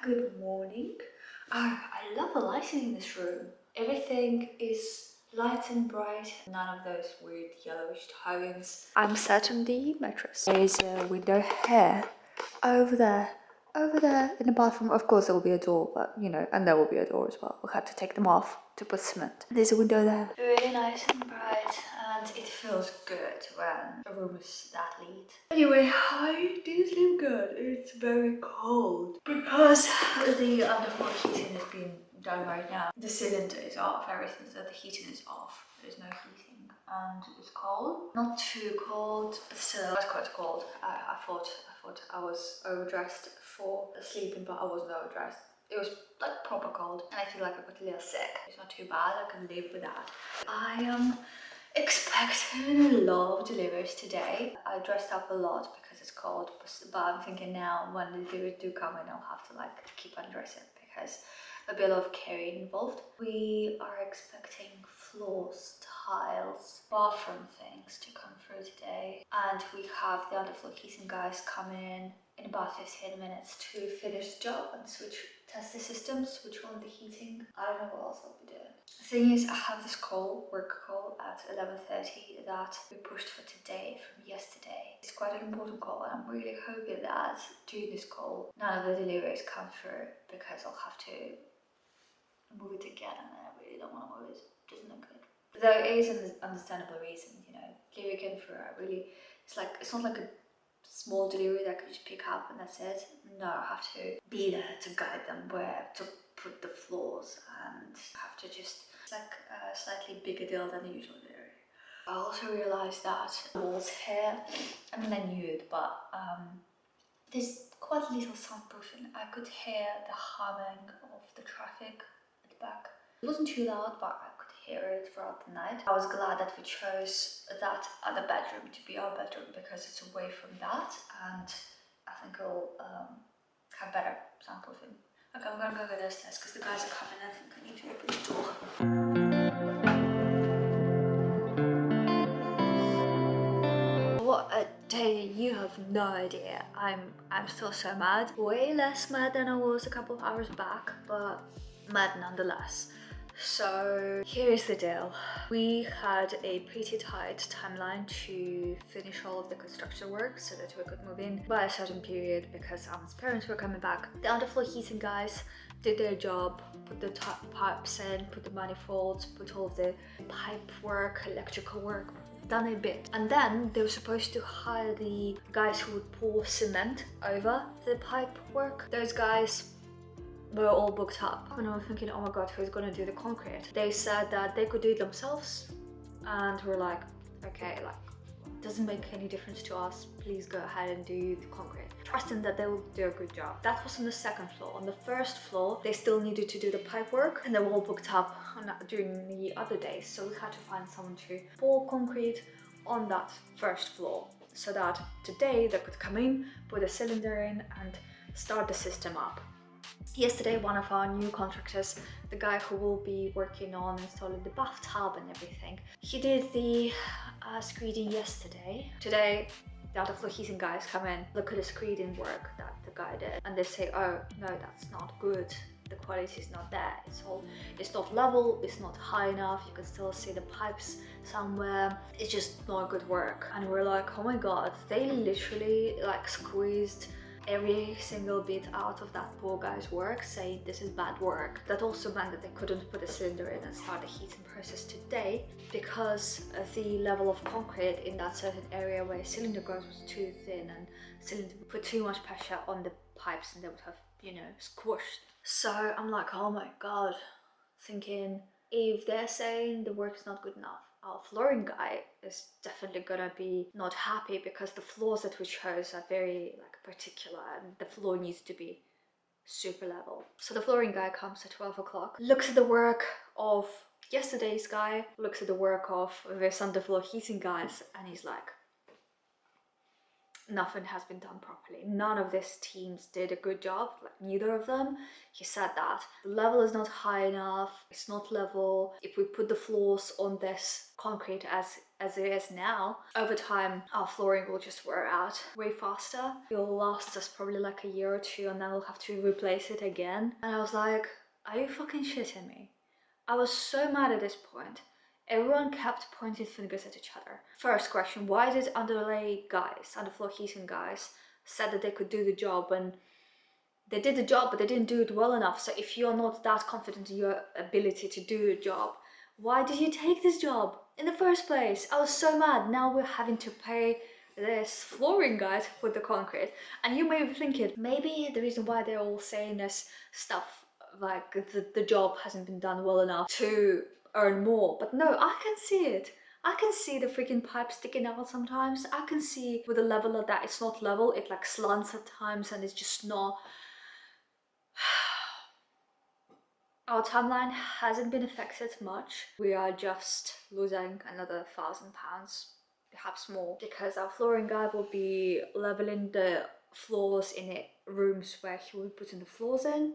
Good morning. I love the lighting in this room. Everything is light and bright. None of those weird yellowish tones. I'm sat on the mattress. There is a window here, over there in the bathroom. Of course there will be a door, but and there will be a door as well. We had to take them off to put cement. There's a window there. Really nice and bright, and it feels good when a room is that lit. Anyway, I did sleep good. It's very cold because the underfloor heating is being done right now. The cylinder is off, everything, so the heating is off. There's no heating and it's cold. Not too cold, but still it's quite cold. I thought I was overdressed for sleeping, but I wasn't overdressed. It was like proper cold and I feel like I got a little sick. It's not too bad, I can live with that. I am expecting a lot of deliveries today. I dressed up a lot because it's cold, but I'm thinking now when the deliveries do come in, I'll have to like keep undressing because a bit of carrying involved. We are expecting floors, tiles, bathroom things to come through today, and we have the underfloor heating guys coming in about 15 minutes to finish the job and test the system, switch on the heating. I don't know what else I'll be doing. The thing is, I have this work call at 11:30 that we pushed for today from yesterday. It's quite an important call and I'm really hoping that during this call none of the deliveries come through because I'll have to move it again and I really don't want to move it. It doesn't look good. There is an understandable reason, delivery came through. It's not like a small delivery that I could just pick up and that's it. No, I have to be there to guide them where to put the floors and have to just, it's like a slightly bigger deal than the usual delivery. I also realized that the walls here, I mean I knew it, but there's quite little soundproofing. I could hear the humming of the traffic at the back. It wasn't too loud, but I could hear it throughout the night. I was glad that we chose that other bedroom to be our bedroom because it's away from that, and I think it'll have better soundproofing. Okay, I'm gonna go downstairs because the guys are coming. I think I need to open the door. What a day, you have no idea. I'm still so mad. Way less mad than I was a couple of hours back, but mad nonetheless. So here's the deal. We had a pretty tight timeline to finish all of the construction work so that we could move in by a certain period because Alan's parents were coming back. The underfloor heating guys did their job, put the pipes in, put the manifolds, put all of the pipe work, electrical work, done a bit. And then they were supposed to hire the guys who would pour cement over the pipe work. Those guys were all booked up. And I was thinking, oh my god, who's gonna do the concrete? They said that they could do it themselves, and we're like, okay, like, doesn't make any difference to us, please go ahead and do the concrete, trusting that they will do a good job. That was on the second floor. On the first floor they still needed to do the pipe work and they were all booked up during the other days, so we had to find someone to pour concrete on that first floor so that today they could come in, put a cylinder in and start the system up. Yesterday, one of our new contractors, the guy who will be working on installing the bathtub and everything, he did the screeding yesterday. Today, the underfloor heating guys come in, look at the screeding work that the guy did, and they say, oh no, that's not good. The quality is not there. It's not level, it's not high enough, you can still see the pipes somewhere. It's just not good work. And we're like, oh my god, they literally like squeezed every single bit out of that poor guy's work, saying this is bad work. That also meant that they couldn't put a cylinder in and start the heating process today because the level of concrete in that certain area where a cylinder goes was too thin and cylinder would put too much pressure on the pipes and they would have, squished. So I'm like, oh my god, thinking if they're saying the work's not good enough, our flooring guy is definitely gonna be not happy because the floors that we chose are very particular and the floor needs to be super level. So the flooring guy comes at 12 o'clock, looks at the work of yesterday's guy, looks at the work of this underfloor heating guys, and he's like, nothing has been done properly. None of these teams did a good job, like neither of them. He said that the level is not high enough, it's not level. If we put the floors on this concrete as it is now, over time our flooring will just wear out way faster. It'll last us probably like a year or two, and then we'll have to replace it again. And I was like, are you fucking shitting me? I was so mad at this point. Everyone kept pointing fingers at each other. First question, why did underfloor heating guys, said that they could do the job when they did the job but they didn't do it well enough? So if you're not that confident in your ability to do the job, why did you take this job in the first place? I was so mad. Now we're having to pay this flooring guy to put the concrete. And you may be thinking, maybe the reason why they're all saying this stuff, like the job hasn't been done well enough to earn more. But no, I can see it. I can see the freaking pipe sticking out sometimes. I can see with the level of that it's not level, it like slants at times and it's just not. Our timeline hasn't been affected much. We are just losing another £1,000, perhaps more, because our flooring guy will be leveling the floors in it, rooms where he will be putting the floors in.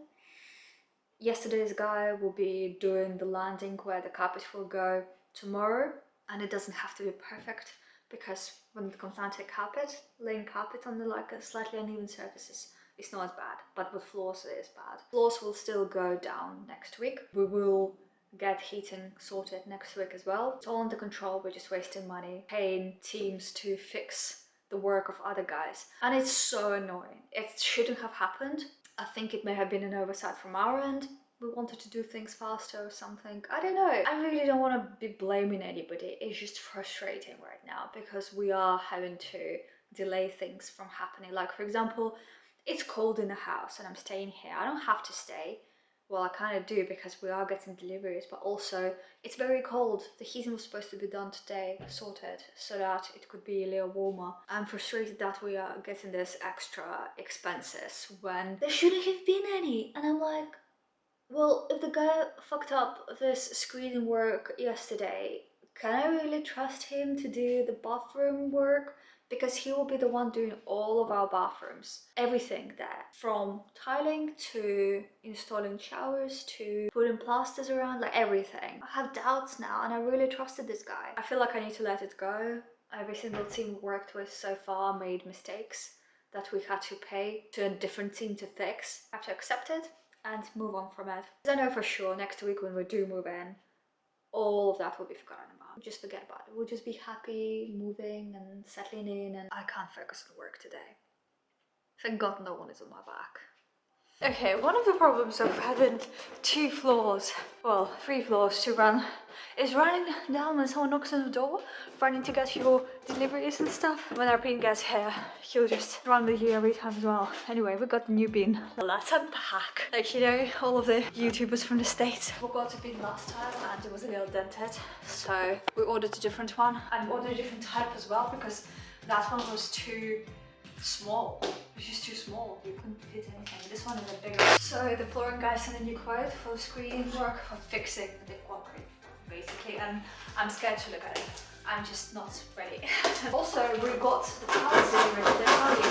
Yesterday's guy will be doing the landing where the carpet will go tomorrow, and it doesn't have to be perfect because when it comes down to carpet, laying carpet on the like a slightly uneven surfaces, it's not as bad, but with floors it is bad. Floors will still go down next week. We will get heating sorted next week as well. It's all under control. We're just wasting money paying teams to fix the work of other guys, and it's so annoying. It shouldn't have happened. I think it may have been an oversight from our end. We wanted to do things faster or something. I don't know. I really don't want to be blaming anybody. It's just frustrating right now because we are having to delay things from happening. Like, for example, it's cold in the house and I'm staying here. I don't have to stay. Well, I kind of do because we are getting deliveries, but also it's very cold. The heating was supposed to be done today, sorted, so that it could be a little warmer. I'm frustrated that we are getting this extra expenses when there shouldn't have been any. And I'm like, well, if the guy fucked up this screening work yesterday, can I really trust him to do the bathroom work? Because he will be the one doing all of our bathrooms. Everything there. From tiling to installing showers to putting plasters around, like everything. I have doubts now and I really trusted this guy. I feel like I need to let it go. Every single team we worked with so far made mistakes that we had to pay to a different team to fix. I have to accept it and move on from it. Because I know for sure next week when we do move in, all of that will be forgotten about. Just forget about it. We'll just be happy moving and settling in, and I can't focus on work today. Thank God no one is on my back. Okay, one of the problems of having 3 floors to run is running down when someone knocks on the door, running to get your deliveries and stuff. When our bean gets here, he'll just run with you every time as well. Anyway, we got the new bean. Let's unpack. Like, you know, all of the YouTubers from the States. We got a bean last time and it was a little dented, so we ordered a different one. And ordered a different type as well because that one was too small. It was just too small. You couldn't fit anything. This one is a bigger. So the flooring guy sent a new quote for the screening work for fixing the concrete, basically, and I'm scared to look at it. I'm just not ready. Also, we got the tiles delivered. They're ready.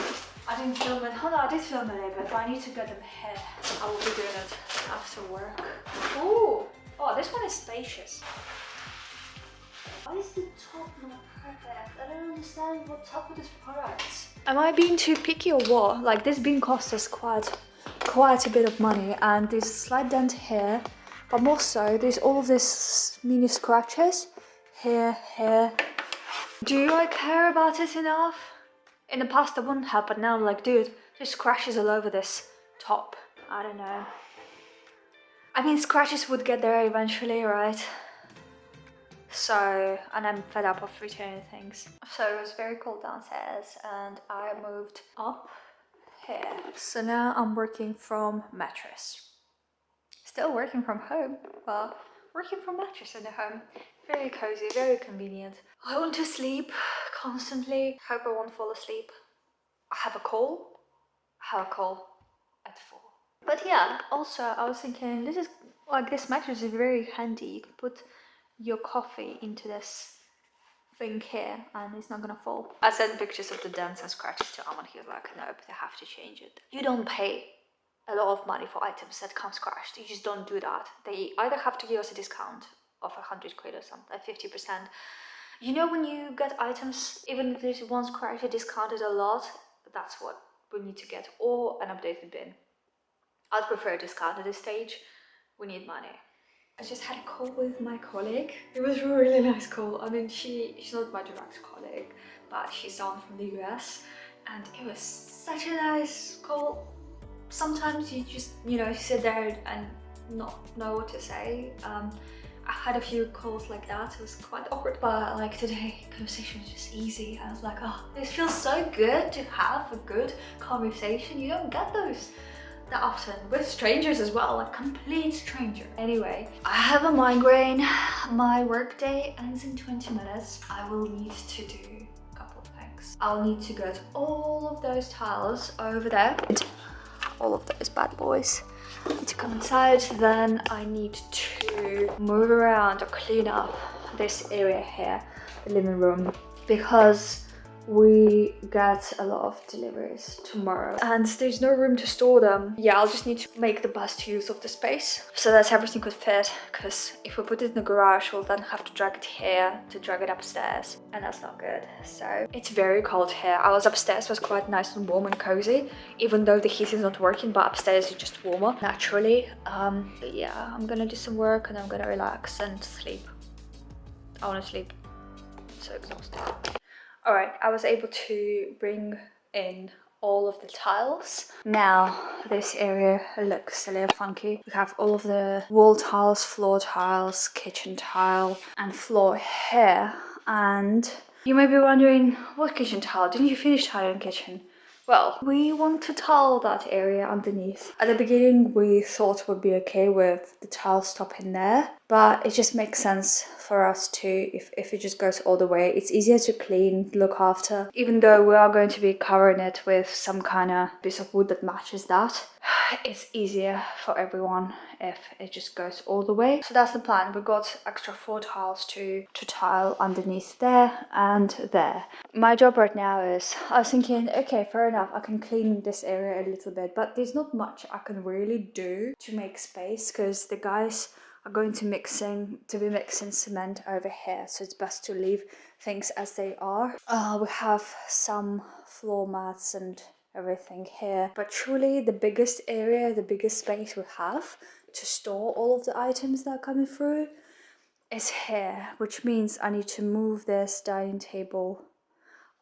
I didn't film it. Oh no, I did film it a little bit, but I need to get them here. I will be doing it after work. Ooh! Oh, this one is spacious. Why is the top not perfect? I don't understand what's up with this product. Am I being too picky or what? Like, this bean cost us quite a bit of money, and there's a slight dent here, but more so there's all of these mini scratches here. Do I care about it enough? In the past I wouldn't have, but now I'm like, dude, there's scratches all over this top. I don't know. I mean, scratches would get there eventually, right? So, and I'm fed up of returning things. So it was very cold downstairs and I moved up here. So now I'm working from mattress. Still working from home, but working from mattress in the home. Very cozy, very convenient. I want to sleep constantly. Hope I won't fall asleep. I have a call. At 4. But yeah, also I was thinking this mattress is very handy. You can put your coffee into this thing here and it's not gonna fall. I sent pictures of the dents and scratches to Aman. He was like, nope, they have to change it. You don't pay a lot of money for items that come scratched. You just don't do that. They either have to give us a discount of 100 quid or something, like 50%. You know, when you get items, even if there's one scratch, discounted a lot, that's what we need to get, or an updated bin. I'd prefer a discount at this stage. We need money. I just had a call with my colleague. It was a really nice call. I mean, she's not my direct colleague, but she's someone from the US, and it was such a nice call. Sometimes you just, you know, sit there and not know what to say. I had a few calls like that. It was quite awkward, but like today, conversation was just easy. I was like, oh, this feels so good to have a good conversation. You don't get those that often with strangers as well, like complete stranger. Anyway, I have a migraine. My workday ends in 20 minutes. I will need to do a couple of things. I'll need to get all of those tiles over there. All of those bad boys need to come inside. Then I need to move around or clean up this area here, the living room, because we get a lot of deliveries tomorrow and there's no room to store them. Yeah, I'll just need to make the best use of the space so that everything could fit, because if we put it in the garage, we'll then have to drag it here to drag it upstairs, and that's not good. So it's very cold here. I was upstairs, was quite nice and warm and cozy, even though the heat is not working, but upstairs is just warmer naturally. But yeah, I'm gonna do some work and I'm gonna relax and sleep. I want to sleep. I'm so exhausted. Alright, I was able to bring in all of the tiles. Now this area looks a little funky. We have all of the wall tiles, floor tiles, kitchen tile and floor here. And you may be wondering, what kitchen tile? Didn't you finish tiling kitchen? Well, we want to tile that area underneath. At the beginning, we thought we'd be okay with the tile stopping there, but it just makes sense for us to, if it just goes all the way, it's easier to clean, look after. Even though we are going to be covering it with some kind of piece of wood that matches that, it's easier for everyone if it just goes all the way. So that's the plan. We got extra 4 tiles to tile underneath there and there. My job right now is, I was thinking, okay, fair enough, I can clean this area a little bit, but there's not much I can really do to make space, because the guys are going to be mixing cement over here, so it's best to leave things as they are. We have some floor mats and everything here, but truly the biggest area, the biggest space we have to store all of the items that are coming through is here, which means I need to move this dining table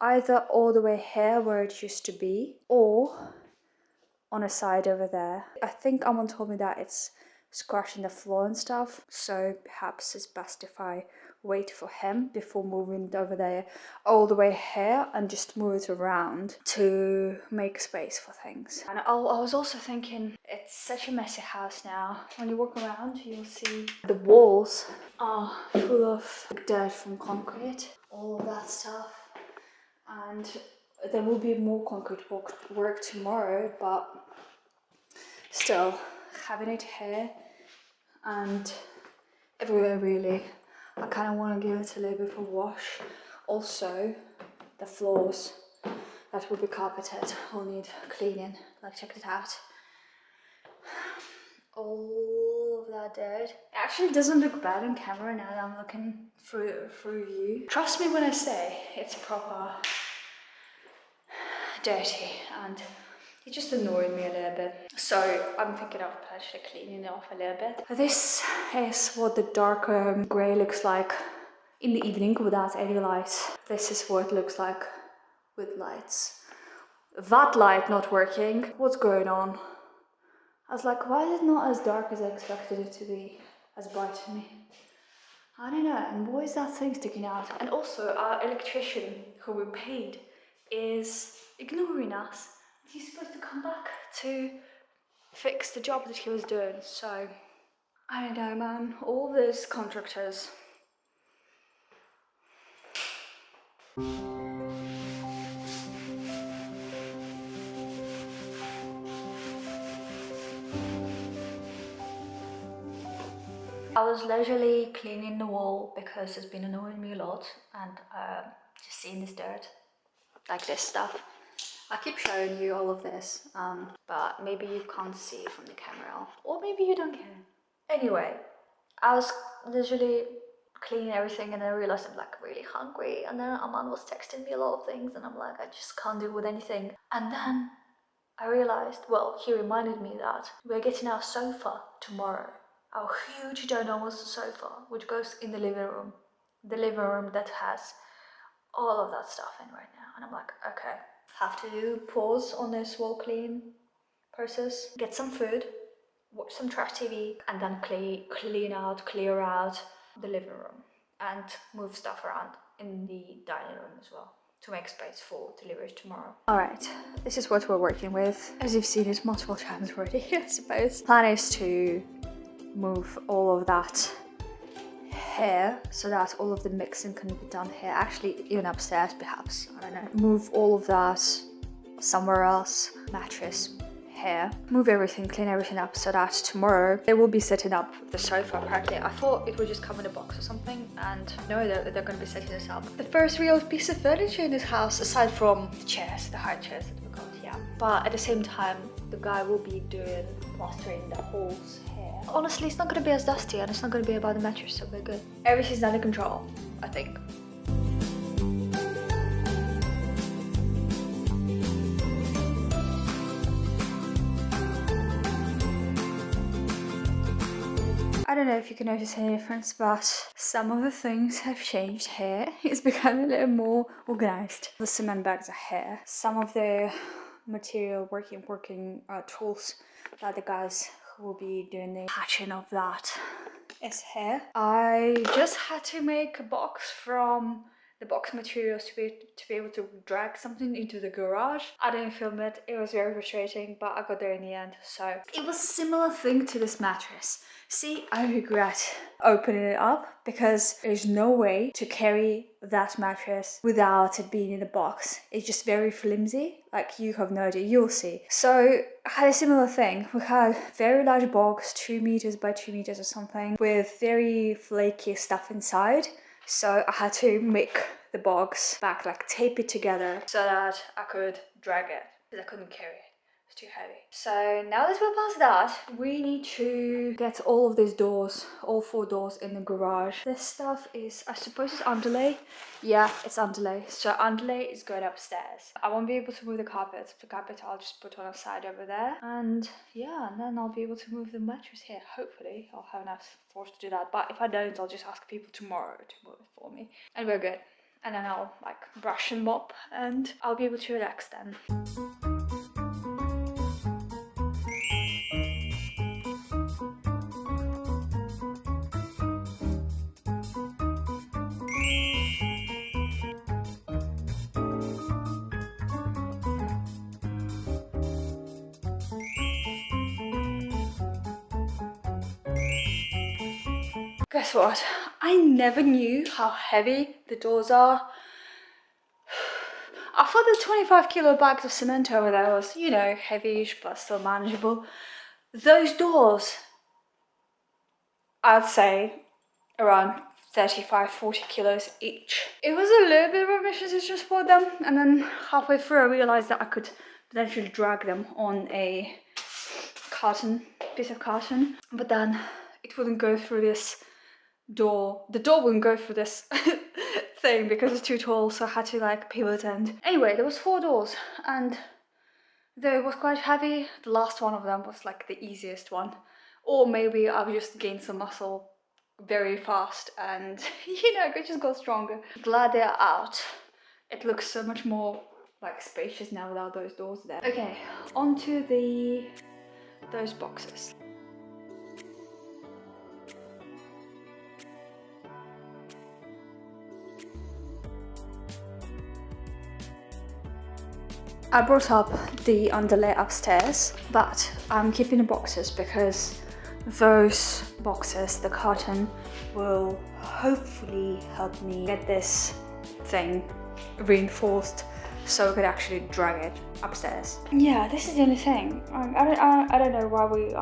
either all the way here where it used to be, or on a side over there. I think Amon told me that it's scratching the floor and stuff, so perhaps it's best if I wait for him before moving it over there all the way here and just move it around to make space for things. And I was also thinking, it's such a messy house now. When you walk around, you'll see the walls are full of dirt from concrete, all of that stuff. And there will be more concrete work tomorrow, but still, having it here and everywhere really, I kind of want to give it a little bit of a wash. Also, the floors that will be carpeted will need cleaning. Like, check it out. All of that dirt. It actually doesn't look bad on camera now that I'm looking through you. Trust me when I say it's proper dirty, and it just annoyed me a little bit. So I'm thinking of potentially cleaning it off a little bit. This is what the darker grey looks like in the evening without any lights. This is what it looks like with lights. That light not working. What's going on? I was like, why is it not as dark as I expected it to be? As bright to me? I don't know. And why is that thing sticking out? And also, our electrician who we paid is ignoring us. He's supposed to come back to fix the job that he was doing. So I don't know, man. All these contractors. I was leisurely cleaning the wall because it's been annoying me a lot, and just seeing this dirt, like this stuff. I keep showing you all of this, but maybe you can't see it from the camera, or maybe you don't care. Anyway, I was literally cleaning everything, and then I realized I'm like really hungry, and then Aman was texting me a lot of things, and I'm like, I just can't deal with anything. And then I realized, well, he reminded me that we're getting our sofa tomorrow, our huge ginormous sofa, which goes in the living room that has all of that stuff in right now. And I'm like, okay, have to pause on this wall clean process, get some food, watch some trash TV, and then clear out the living room and move stuff around in the dining room as well to make space for deliveries tomorrow. Alright, this is what we're working with. As you've seen it multiple times already, I suppose. Plan is to move all of that here so that all of the mixing can be done here. Actually, even upstairs perhaps, I don't know. Move all of that somewhere else. Mattress here. Move everything, clean everything up so that tomorrow they will be setting up the sofa apparently. I thought it would just come in a box or something, and no, they're going to be setting this up. The first real piece of furniture in this house, aside from the chairs, the high chairs that we got, yeah. But at the same time, the guy will be doing plastering the holes here. Honestly, it's not going to be as dusty, and it's not going to be about the mattress, so we're good. Everything's under control, I think. I don't know if you can notice any difference, but some of the things have changed here. It's become a little more organized. The cement bags are here. Some of the material working tools that the guys who will be doing the patching of that is here. I just had to make a box from the box materials to be able to drag something into the garage. I didn't film it. It was very frustrating, but I got there in the end. So it was a similar thing to this mattress. See, I regret opening it up because there's no way to carry that mattress without it being in a box. It's just very flimsy, like you have no idea, you'll see. So I had a similar thing. We had very large box, 2 meters by 2 meters or something, with very flaky stuff inside. So I had to make the box back, like tape it together so that I could drag it, because I couldn't carry it. It's too heavy. So now that we're past that, we need to get all of these doors, all 4 doors in the garage. This stuff is, I suppose it's underlay. Yeah, it's underlay. So underlay is going upstairs. I won't be able to move the carpet. The carpet I'll just put on a side over there. And yeah, and then I'll be able to move the mattress here. Hopefully I'll have enough force to do that. But if I don't, I'll just ask people tomorrow to move it for me. And we're good. And then I'll like brush and mop and I'll be able to relax then. Guess what? I never knew how heavy the doors are. I thought the 25 kilo bags of cement over there was, you know, heavyish but still manageable. Those doors, I'd say around 35-40 kilos each. It was a little bit of a mission to transport them, and then halfway through I realized that I could potentially drag them on a piece of carton, but then it wouldn't go through this door. The door wouldn't go through this thing because it's too tall, so I had to like pivot. And anyway, there was 4 doors, and though it was quite heavy, the last one of them was like the easiest one. Or maybe I've just gained some muscle very fast and you know, I could just go stronger. Glad they're out. It looks so much more like spacious now without those doors there. Okay, onto those boxes. I brought up the underlay upstairs, but I'm keeping the boxes because those boxes, the carton, will hopefully help me get this thing reinforced so we could actually drag it upstairs. Yeah, this is the only thing. I don't know why we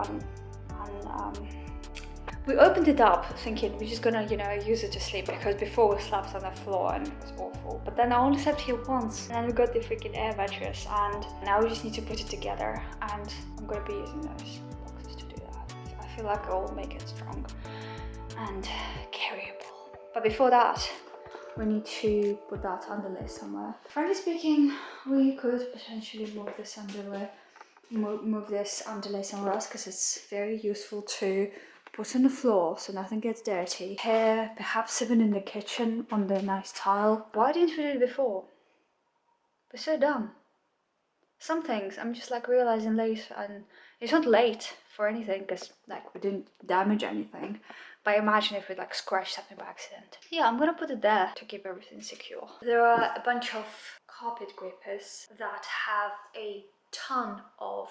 We opened it up thinking we're just gonna, use it to sleep, because before we slept on the floor and it was awful. But then I only slept here once, and then we got the freaking air mattress, and now we just need to put it together, and I'm gonna be using those boxes to do that. I feel like it will make it strong and carryable. But before that, we need to put that underlay somewhere. Frankly speaking, we could potentially move this underlay somewhere else, because it's very useful to put on the floor so nothing gets dirty. Here, perhaps even in the kitchen on the nice tile. Why didn't we do it before? We're so dumb. Some things I'm just like realizing late, and it's not late for anything because like we didn't damage anything. But imagine if we like scratched something by accident. Yeah, I'm gonna put it there to keep everything secure. There are a bunch of carpet grippers that have a ton of,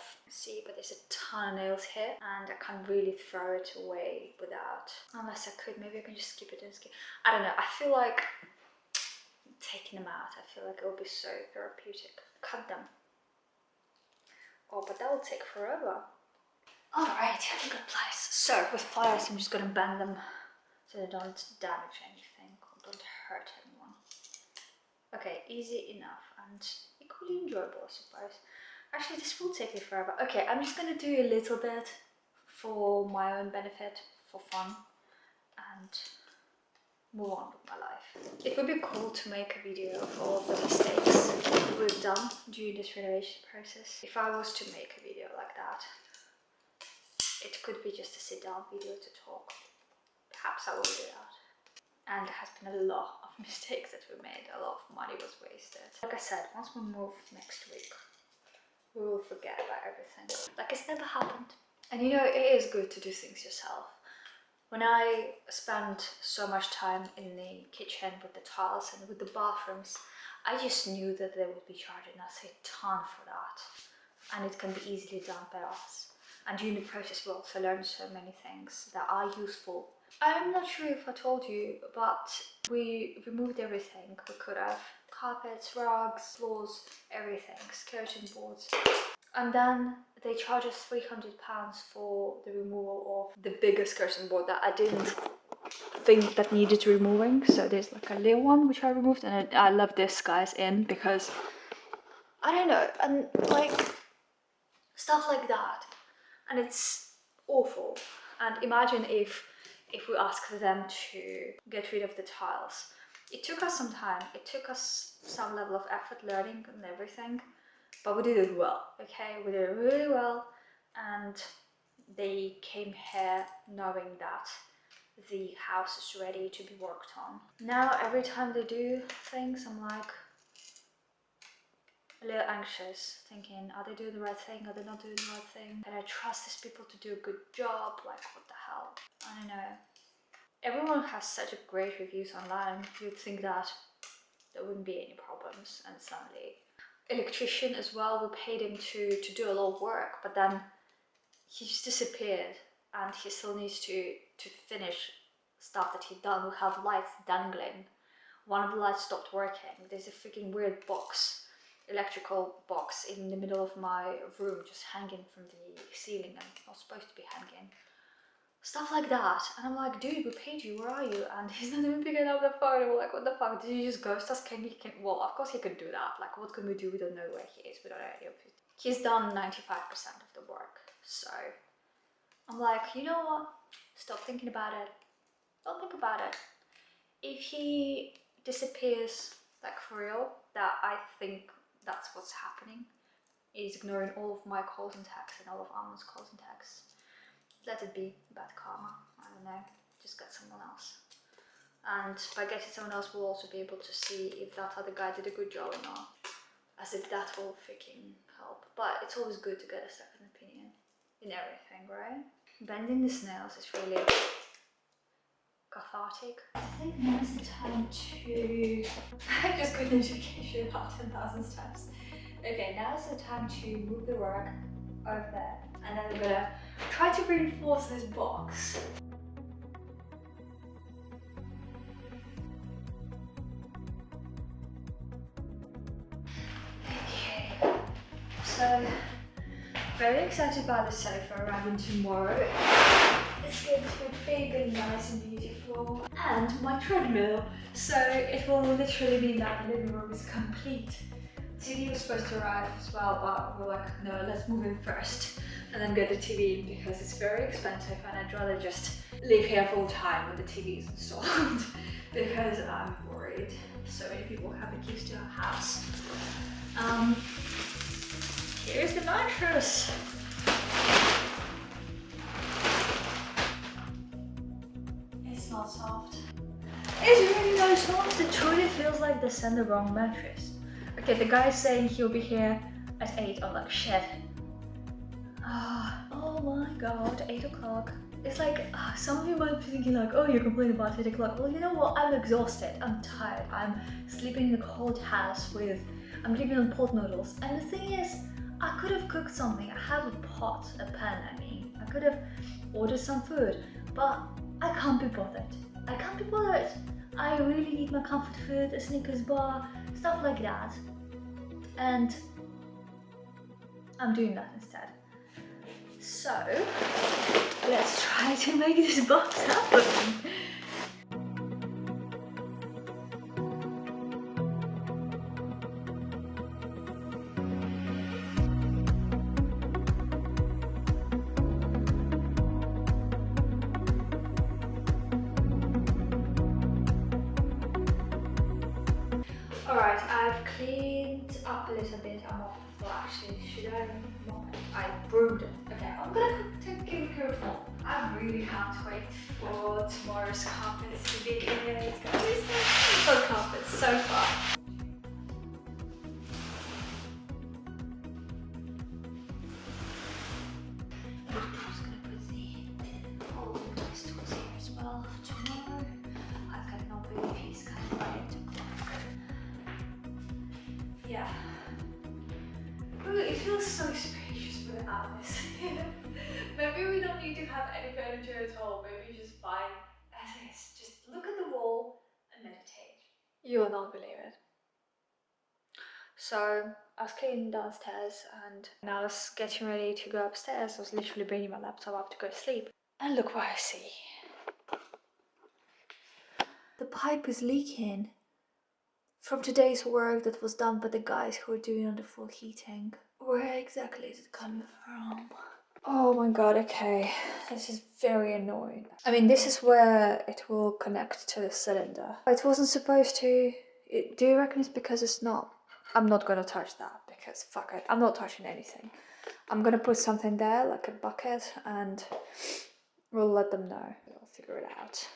but there's a ton of nails here, and I can't really throw it away without, unless I could, maybe I can just skip it and skip. I don't know, I feel like taking them out, I feel like it will be so therapeutic. Cut them. Oh, but that will take forever. Alright, I've got pliers. So with pliers I'm just gonna bend them so they don't damage anything or don't hurt anyone. Okay, easy enough and equally enjoyable, I suppose. Actually, this will take me forever. Okay, I'm just gonna do a little bit for my own benefit, for fun, and move on with my life. It would be cool to make a video of all of the mistakes we've done during this renovation process. If I was to make a video like that, it could be just a sit-down video to talk. Perhaps I will do that. And there has been a lot of mistakes that we made, a lot of money was wasted. Like I said, once we move next week, we will forget about everything. Like it's never happened. And you know, it is good to do things yourself. When I spent so much time in the kitchen with the tiles and with the bathrooms, I just knew that they would be charging us a ton for that. And it can be easily done by us. And during the process we also learned so many things that are useful. I'm not sure if I told you, but we removed everything we could have. Carpets, rugs, floors, everything, skirting boards. And then they charge us £300 for the removal of the bigger skirting board that I didn't think that needed removing. So there's like a little one which I removed, and I love this guy's in because I don't know, and like stuff like that. And it's awful. And imagine if we asked them to get rid of the tiles. It took us some time, it took us some level of effort learning and everything, but we did it well, okay? We did it really well, and they came here knowing that the house is ready to be worked on. Now every time they do things, I'm like a little anxious, thinking, are they doing the right thing? Are they not doing the right thing? Can I trust these people to do a good job? Like, what the hell? I don't know. Everyone has such a great reviews online. You'd think that there wouldn't be any problems, and suddenly. Electrician as well, we paid him to do a lot of work, but then he just disappeared, and he still needs to finish stuff that he'd done. We have lights dangling. One of the lights stopped working. There's a freaking weird box, electrical box in the middle of my room, just hanging from the ceiling and not supposed to be hanging. Stuff like that. And I'm like, dude, we paid you, where are you? And he's not even picking up the phone. And we're like, what the fuck? Did you just ghost us? Well, of course he could do that. Like, what can we do? We don't know where he is. We don't know any of it. He's done 95% of the work. So I'm like, you know what? Stop thinking about it. Don't think about it. If he disappears, like for real, that I think that's what's happening. He's ignoring all of my calls and texts and all of Armin's calls and texts. Let it be bad karma. I don't know. Just get someone else. And by getting someone else, we'll also be able to see if that other guy did a good job or not. As if that will freaking help. But it's always good to get a second opinion in everything, right? Bending the nails is really cathartic. I think now is the time to... I just got a notification about 10,000 steps. Okay, now is the time to move the work over there. And then I'm gonna try to reinforce this box. Okay, so Very excited about the sofa arriving tomorrow. It's going to be big and nice and beautiful. And my treadmill. So it will literally mean that the living room is complete. TV was supposed to arrive as well, but we're like, no, let's move in first and then get the TV in because it's very expensive and I'd rather just live here full time when the TV is installed because I'm worried. So many people have the keys to our house. Here's the mattress. It's not soft. It's really not soft. It truly feels like they sent the wrong mattress. Okay, the guy's saying he'll be here at 8. I'm like, shit. Oh my god, 8 o'clock. It's like, some of you might be thinking like, oh, you're complaining about 8 o'clock. Well, you know what? I'm exhausted. I'm tired. I'm sleeping in a cold house I'm living on pot noodles. And the thing is, I could have cooked something. I have a pot, a pan, I mean. I could have ordered some food, but I can't be bothered. I can't be bothered. I really need my comfort food, a Snickers bar, stuff like that. And I'm doing that instead. So, let's try to make this box happen. Alright, I've cleaned up a little bit. I'm off the floor actually. Should I mop it? I brewed it. Okay, I'm gonna take care of mop. I really can't wait for tomorrow's carpets to be here. It's gonna be so fun carpets, so fun. I'm just gonna put all of the nice tools here as well for tomorrow. I've got no baby, he's kind of by 8 o'clock. Yeah. Ooh, it feels so spacious without this. Maybe we don't need to have any furniture at all. Maybe just fine as is. Just look at the wall and meditate. You will not believe it. So I was cleaning downstairs and I was getting ready to go upstairs. I was literally bringing my laptop up to go to sleep. And look what I see. The pipe is leaking from today's work that was done by the guys who were doing underfloor heating. Where exactly is it coming from? Oh my god, okay. This is very annoying. I mean, this is where it will connect to the cylinder. It wasn't supposed to. Do you reckon it's because it's not? I'm not gonna touch that because fuck it. I'm not touching anything. I'm gonna put something there, like a bucket, and we'll let them know. We'll figure it out.